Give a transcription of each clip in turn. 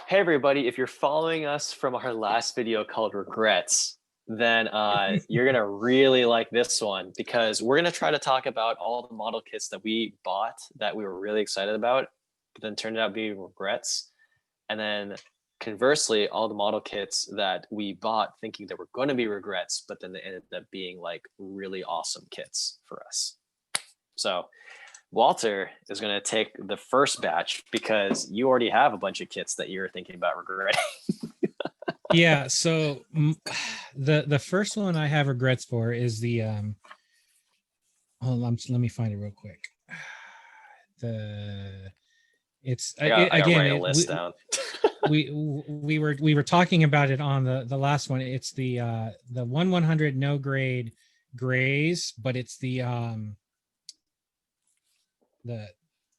Hey everybody, if you're following us from our last video called Regrets, then you're gonna really like this one because we're gonna try to talk about all the model kits that we bought that we were really excited about, but then turned out being regrets. And then conversely, all the model kits that we bought thinking they were going to be regrets, but then they ended up being like really awesome kits for us. So Walter is going to take the first batch because you already have a bunch of kits that you're thinking about regretting. Yeah, so the first one I have regrets for is the hold on, let me find it real quick. I gotta write a list down. we were talking about it on the last one. It's the 1/100 no grade grays, but it's the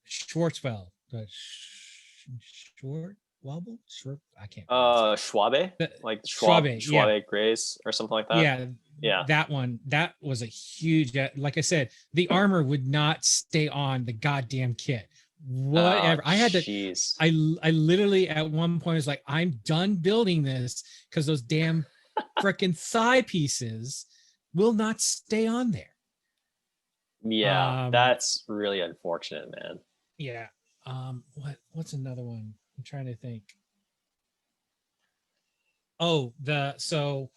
Schwarzwell, the short wobble short. I can't. Schwabe, like Schwabe yeah. Grays or something like that. Yeah, that one. That was a huge. Like I said, the armor would not stay on the goddamn kit. Whatever. I had to. Geez. I literally at one point was like, I'm done building this because those damn freaking thigh pieces will not stay on there. Yeah, that's really unfortunate, man. Yeah. What's another one? I'm trying to think. Oh, so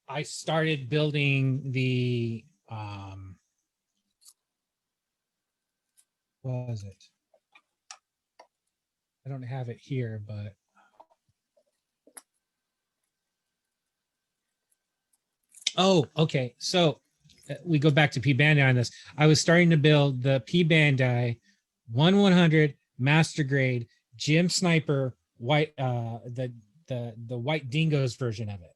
I started building the what was it? I don't have it here, but oh, okay. So we go back to P Bandai on this. I was starting to build the P Bandai 1/100 master grade Gym Sniper white the white dingoes version of it.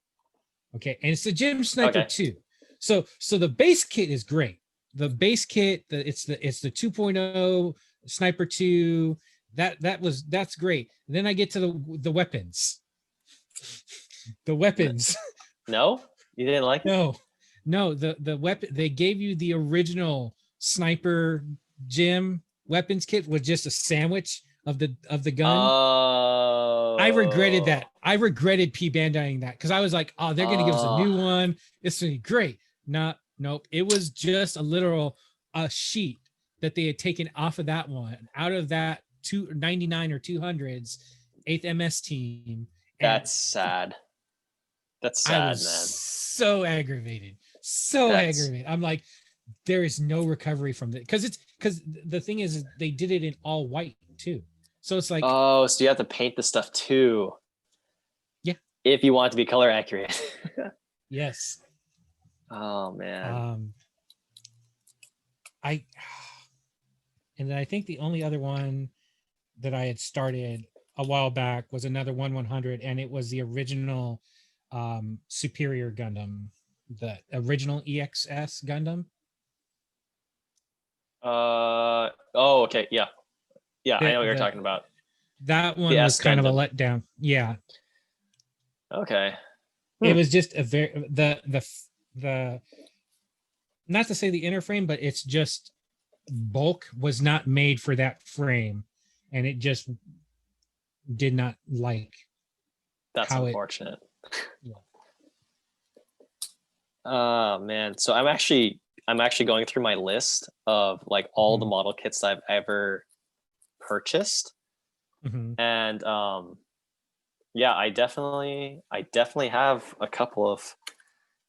Okay, and it's the Gym Sniper 2. So the base kit is great. The base kit, it's the 2.0 Sniper 2. That's great. And then I get to the weapons. The weapons. No, you didn't like it? No, the weapon they gave you the original Sniper Gym weapons kit was just a sandwich of the gun. Oh. I regretted that. I regretted P Bandaiing that because I was like, oh, they're gonna give us a new one. It's gonna be great. Nope. It was just a literal sheet that they had taken off of that one, out of that 299 or 200s 8th MS team. That's sad. That's sad, man. So aggravated. Aggravated. I'm like, there is no recovery from it because the thing is they did it in all white too. So it's like, oh, so you have to paint the stuff too. Yeah. If you want it to be color accurate. Yes. Oh man. And then I think the only other one that I had started a while back was another 1/100, and it was the original Superior Gundam, the original EXS Gundam. Oh, okay, yeah, I know what you're talking about. That one was kind of a letdown. Yeah. Okay. It was just a very the not to say the inner frame, but it's just bulk was not made for that frame, and it just did not like. That's unfortunate. Yeah. Oh man, so I'm actually going through my list of like all the model kits I've ever purchased, and yeah, I definitely have a couple of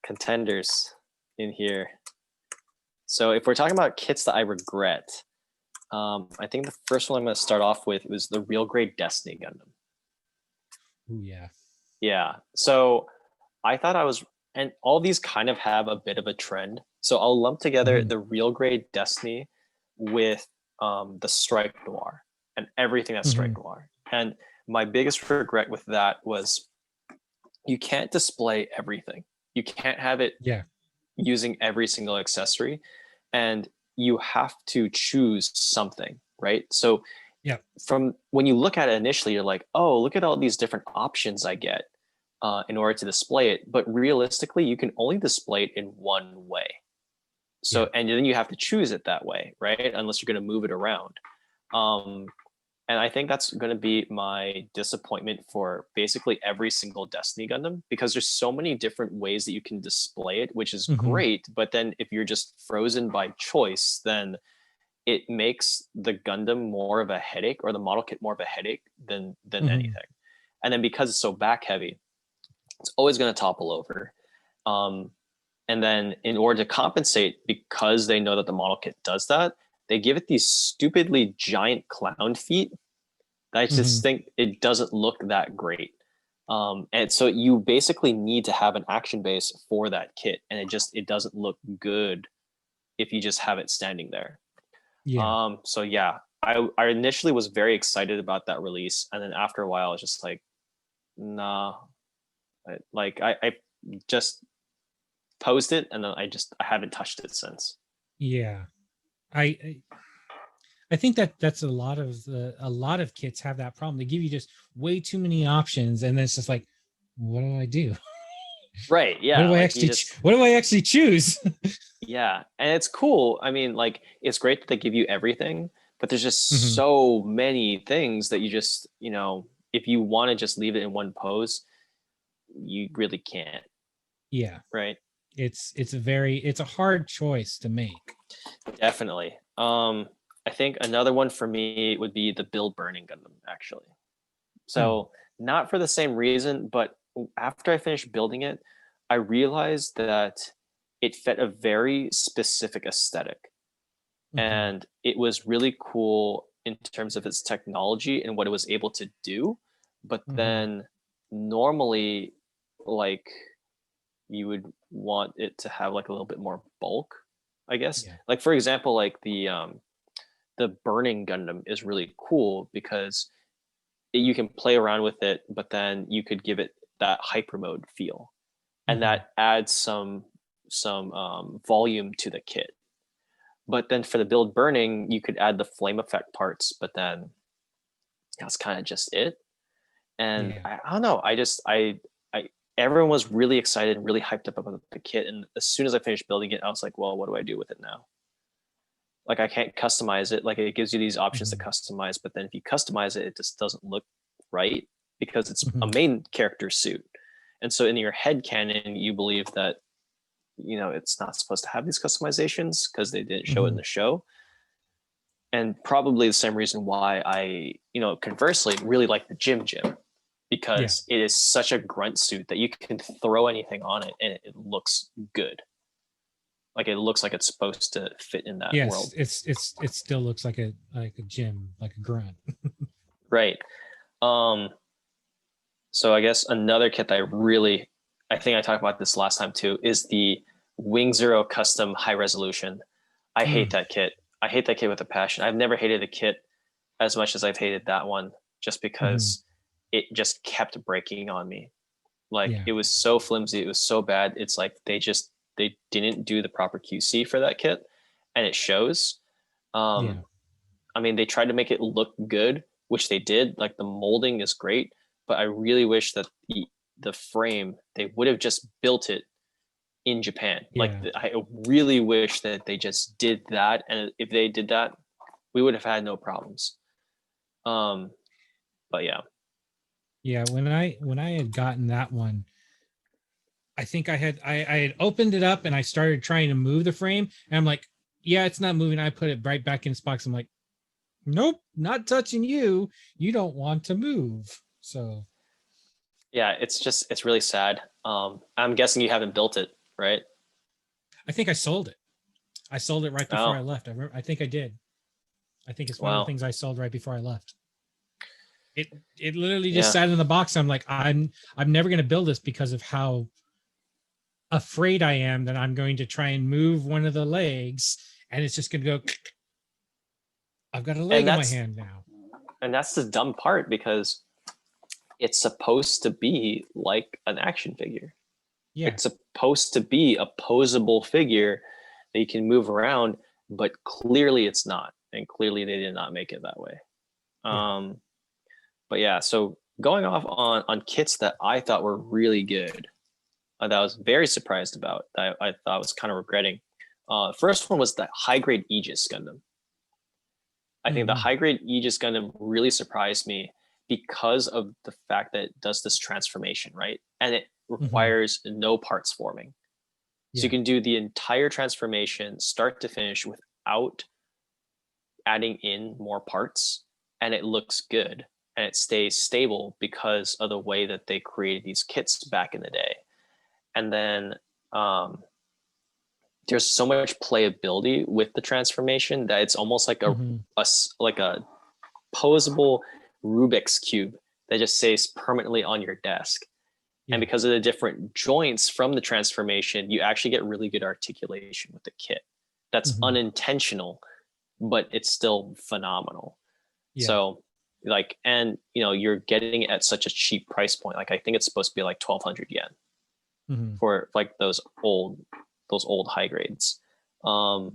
contenders in here. So if we're talking about kits that I regret, I think the first one I'm going to start off with was the Real Grade Destiny Gundam. Ooh, yeah. Yeah. So I thought and all these kind of have a bit of a trend. So I'll lump together the Real Grade Destiny with the Strike Noir and everything that's Strike Noir. And my biggest regret with that was you can't display everything. You can't have it using every single accessory, and you have to choose something, right? So from when you look at it initially, you're like, oh, look at all these different options I get in order to display it. But realistically, you can only display it in one way. So, and then you have to choose it that way, right? Unless you're going to move it around. And I think that's going to be my disappointment for basically every single Destiny Gundam, because there's so many different ways that you can display it, which is great. But then if you're just frozen by choice, then it makes the Gundam more of a headache, or the model kit more of a headache than anything. And then because it's so back heavy, it's always going to topple over. And then in order to compensate, because they know that the model kit does that, they give it these stupidly giant clown feet. I just think it doesn't look that great. And so you basically need to have an action base for that kit. And it doesn't look good if you just have it standing there. Yeah. So yeah, I initially was very excited about that release. And then after a while, I was just like, nah, I just posed it, and then I haven't touched it since. Yeah. I think that's a lot of kits have that problem. They give you just way too many options, and then it's just like, what do I do? Right. Yeah. What do I actually choose? Yeah. And it's cool. I mean, like, it's great that they give you everything, but there's just so many things that you just, if you want to just leave it in one pose, you really can't. Yeah. Right. It's a hard choice to make. Definitely. I think another one for me would be the build burning Gundam, actually. So not for the same reason, but after I finished building it, I realized that it fit a very specific aesthetic. And it was really cool in terms of its technology and what it was able to do. But then normally, like, you would want it to have like a little bit more bulk, I guess. Yeah. Like, for example, like the burning Gundam is really cool because you can play around with it, but then you could give it that hyper mode feel, and that adds some volume to the kit. But then for the build burning, you could add the flame effect parts, but then that's kind of just it. And I don't know. Everyone was really excited and really hyped up about the kit, and as soon as I finished building it, I was like, well, what do I do with it now? Like, I can't customize it. Like, it gives you these options to customize, but then if you customize it, it just doesn't look right because it's a main character suit. And so in your head canon, you believe that, it's not supposed to have these customizations because they didn't show it in the show. And probably the same reason why I, conversely, really like the Jim, because it is such a grunt suit that you can throw anything on it and it looks good. Like, it looks like it's supposed to fit in that world. It still looks like a gym, like a grunt. Right. So I guess another kit that I think I talked about this last time too, is the Wing Zero Custom High Resolution. I hate that kit. I hate that kit with a passion. I've never hated a kit as much as I've hated that one, just because it just kept breaking on me. Like, it was so flimsy. It was so bad. It's like they didn't do the proper QC for that kit, and it shows. I mean, they tried to make it look good, which they did. Like, the molding is great, but I really wish that the frame, they would have just built it in Japan. Like, I really wish that they just did that, and if they did that, we would have had no problems. But yeah, when I had gotten that one, I think I had opened it up and I started trying to move the frame, and I'm like, yeah, it's not moving. I put it right back in its box. I'm like, nope, not touching you. You don't want to move. So yeah, it's really sad. I'm guessing you haven't built it, right? I think I sold it. I sold it right before I left. I think I did. I think it's one of the things I sold right before I left. It literally just sat in the box. I'm like, I'm never going to build this because of how afraid I am that I'm going to try and move one of the legs and it's just going to go. I've got a leg in my hand now. And that's the dumb part, because it's supposed to be like an action figure. Yeah. It's supposed to be a posable figure that you can move around, but clearly it's not. And clearly they did not make it that way. But yeah, so going off on kits that I thought were really good, that I was very surprised about, that I thought I was kind of regretting. First one was the high grade Aegis Gundam. I think the high grade Aegis Gundam really surprised me because of the fact that it does this transformation, right? And it requires no parts forming. So you can do the entire transformation start to finish without adding in more parts, and it looks good and it stays stable because of the way that they created these kits back in the day. And then there's so much playability with the transformation that it's almost like a posable Rubik's cube that just stays permanently on your desk. And because of the different joints from the transformation, you actually get really good articulation with the kit. That's unintentional, but it's still phenomenal. So like, and you know, you're getting it at such a cheap price point. Like I think it's supposed to be like 1,200 yen for like those old high grades. And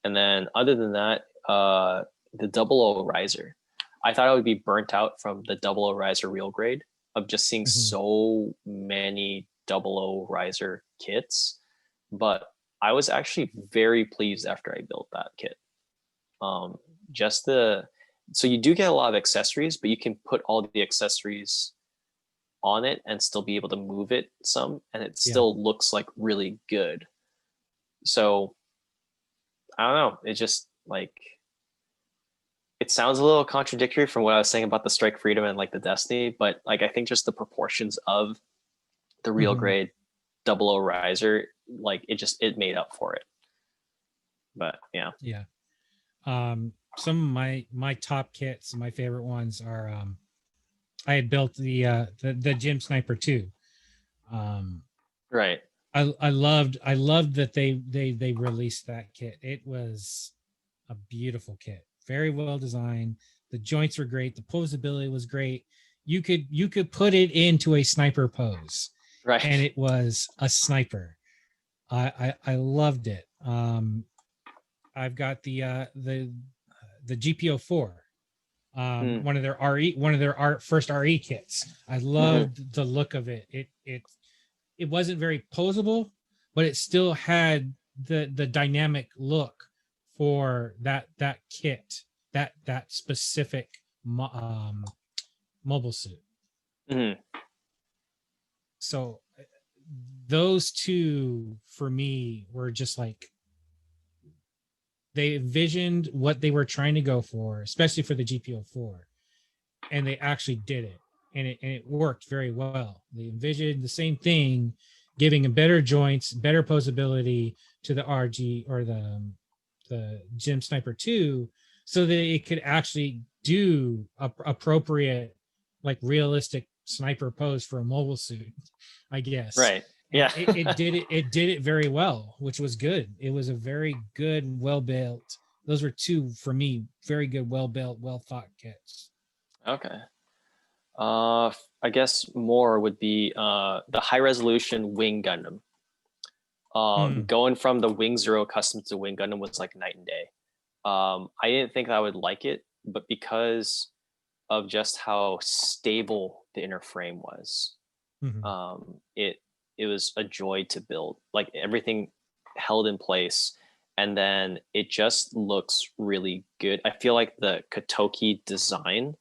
then other than that, the 00 riser, I thought I would be burnt out from the 00 riser real grade of just seeing so many 00 riser kits, but I was actually very pleased after I built that kit. So you do get a lot of accessories, but you can put all the accessories on it and still be able to move it some, and it still looks like really good. So I don't know. It just like, it sounds a little contradictory from what I was saying about the Strike Freedom and like the Destiny, but like I think just the proportions of the real grade 00 riser, like it made up for it. But yeah. Some of my top kits, my favorite ones are I had built the Gym Sniper 2. Right. I loved that they released that kit. It was a beautiful kit, very well designed. The joints were great. The posability was great. You could put it into a sniper pose, right? And it was a sniper. I loved it. I've got the GPO 4. One of their first RE kits. I loved the look of it. It wasn't very posable, but it still had the dynamic look for that kit, that specific mobile suit. So those two for me were just like, they envisioned what they were trying to go for, especially for the GPO 4, and they actually did it, and it worked very well. They envisioned the same thing, giving them better joints, better posability to the RG or the Gym Sniper 2, so that it could actually do appropriate, like realistic sniper pose for a mobile suit, I guess. Right. Yeah. it did it very well, which was good. It was a very good, well built. Those were two for me, very good, well built, well thought kits. Okay. I guess more would be the high resolution Wing Gundam. Going from the Wing Zero custom to Wing Gundam was like night and day. I didn't think I would like it, but because of just how stable the inner frame was, it was a joy to build. Like everything held in place, and then it just looks really good. I feel like the Kotoki design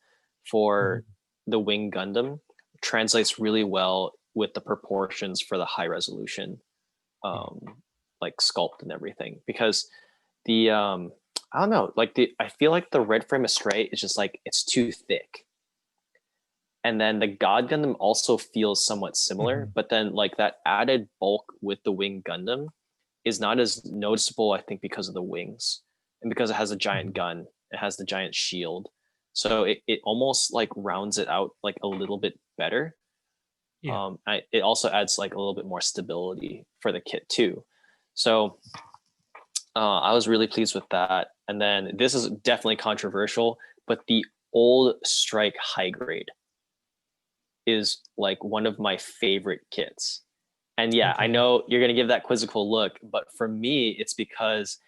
for the Wing Gundam translates really well with the proportions for the high resolution like sculpt and everything, because the I don't know, like I feel like the Red Frame Astray is just like, it's too thick. And then the God Gundam also feels somewhat similar, but then like that added bulk with the Wing Gundam is not as noticeable, I think, because of the wings and because it has a giant gun, it has the giant shield. So it almost like rounds it out like a little bit better. It also adds like a little bit more stability for the kit too. So I was really pleased with that. And then this is definitely controversial, but the old Strike high grade is like one of my favorite kits. And yeah, I know you're going to give that quizzical look, but for me, it's because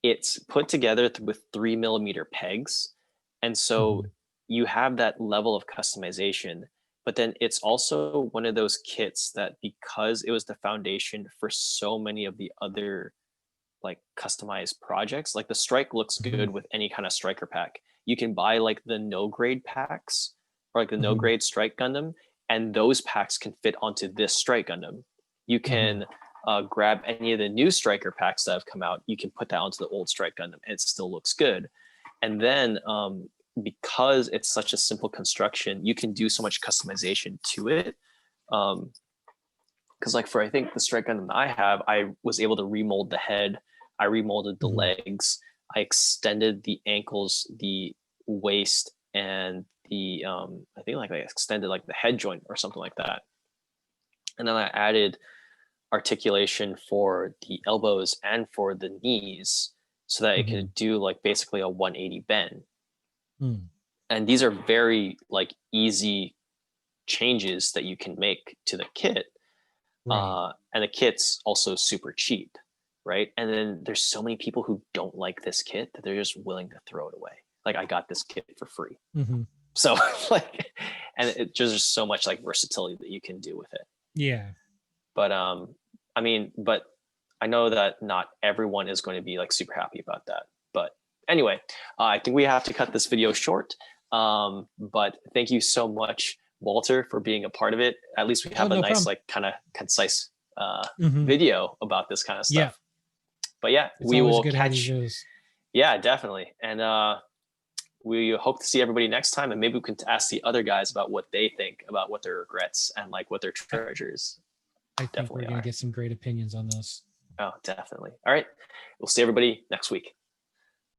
it's put together with 3mm pegs. And so you have that level of customization, but then it's also one of those kits that, because it was the foundation for so many of the other like customized projects. Like the strike looks good with any kind of striker pack. You can buy like the no grade packs or like the no grade strike Gundam, and those packs can fit onto this strike Gundam. You can grab any of the new striker packs that have come out. You can put that onto the old strike Gundam, and it still looks good. And then because it's such a simple construction, you can do so much customization to it. Because like for I think the strike Gundam I have, I was able to remold the head. I remolded the legs. I extended the ankles, the waist, and the I think like I extended like the head joint or something like that. And then I added articulation for the elbows and for the knees so that it could do like basically a 180 bend. And these are very like easy changes that you can make to the kit. And the kit's also super cheap, right? And then there's so many people who don't like this kit that they're just willing to throw it away. Like I got this kit for free. So like, and it just there's so much like versatility that you can do with it. Yeah. But I mean, but I know that not everyone is going to be like super happy about that. But anyway, I think we have to cut this video short. But thank you so much, Walter, for being a part of it. At least we have a nice, problem. Like kind of concise video about this kind of stuff. Yeah. But yeah, it's we will catch. Yeah, definitely. And we hope to see everybody next time. And maybe we can ask the other guys about what they think about what their regrets and like what their treasures. I think we're going to get some great opinions on those. Oh, definitely. All right. We'll see everybody next week.